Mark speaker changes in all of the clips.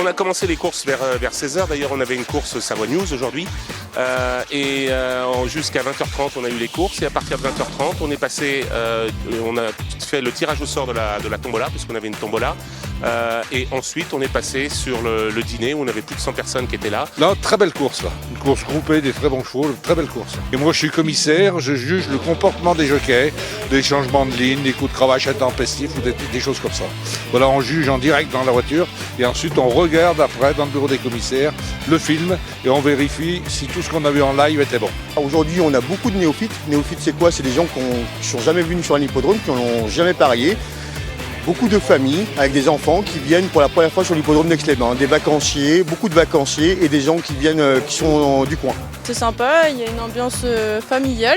Speaker 1: on a commencé les courses vers 16h. D'ailleurs, on avait une course Savoie News aujourd'hui. Jusqu'à 20h30, on a eu les courses. Et à partir de 20h30, on est passé, on a fait le tirage au sort de la tombola, puisqu'on avait une tombola. Et ensuite, on est passé sur le dîner où on avait plus de 100 personnes qui étaient là.
Speaker 2: Là, très belle course là. Une course groupée, des très bons chevaux, très belle course. Et moi, je suis commissaire, je juge le comportement des jockeys, des changements de ligne, des coups de cravache intempestifs ou des choses comme ça. Voilà, on juge en direct dans la voiture et ensuite on regarde après dans le bureau des commissaires le film et on vérifie si tout ce qu'on a vu en live était bon.
Speaker 3: Aujourd'hui, on a beaucoup de néophytes. Néophytes, c'est quoi? C'est des gens qui ne sont jamais venus sur un hippodrome, qui n'ont jamais parié. Beaucoup de familles avec des enfants qui viennent pour la première fois sur l'hippodrome d'Aix-les-Bains, des vacanciers, beaucoup de vacanciers et des gens qui viennent, qui sont du coin.
Speaker 4: C'est sympa, il y a une ambiance familiale,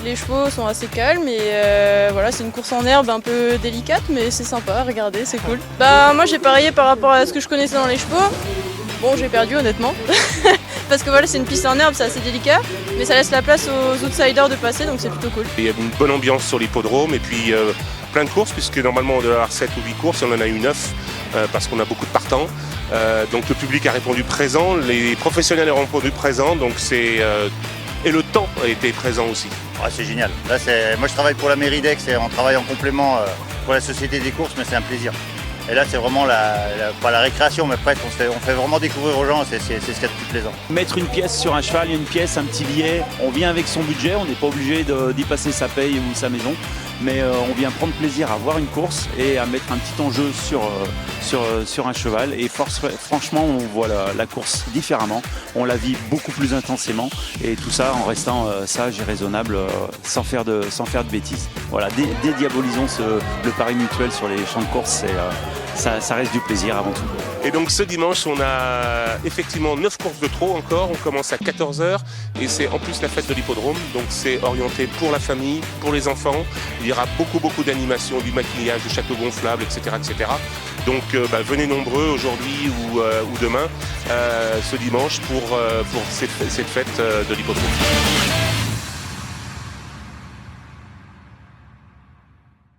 Speaker 4: les chevaux sont assez calmes et voilà, c'est une course en herbe un peu délicate mais c'est sympa, regardez, c'est cool. Moi j'ai parié par rapport à ce que je connaissais dans les chevaux. Bon, j'ai perdu honnêtement, parce que voilà, c'est une piste en herbe, c'est assez délicat, mais ça laisse la place aux outsiders de passer, donc c'est plutôt cool.
Speaker 1: Il y a une bonne ambiance sur l'hippodrome et puis plein de courses, puisque normalement on doit avoir 7 ou 8 courses, et on en a eu 9, parce qu'on a beaucoup de partants. Donc le public a répondu présent, les professionnels ont répondu présent, donc et le temps a été présent aussi.
Speaker 5: Ouais, c'est génial. Là, moi je travaille pour la mairie d'Aix et on travaille en complément pour la société des courses, mais c'est un plaisir. Et là, c'est vraiment pas la récréation, mais presque, on fait vraiment découvrir aux gens, c'est ce qu'il y a de plus plaisant.
Speaker 6: Mettre une pièce sur un cheval, une pièce, un petit billet, on vient avec son budget, on n'est pas obligé d'y passer sa paye ou sa maison, mais on vient prendre plaisir à voir une course et à mettre un petit enjeu sur un cheval. Et franchement, on voit la course différemment, on la vit beaucoup plus intensément, et tout ça en restant sage et raisonnable, sans faire de bêtises. Voilà, dédiabolisons le pari mutuel sur les champs de course, ça reste du plaisir avant tout.
Speaker 1: Et donc ce dimanche, on a effectivement 9 courses de trot encore, on commence à 14h et c'est en plus la fête de l'hippodrome, donc c'est orienté pour la famille, pour les enfants. Il y aura beaucoup d'animations, du maquillage, du château gonflable, etc. Donc venez nombreux aujourd'hui ou demain, ce dimanche, pour cette fête de l'hippodrome.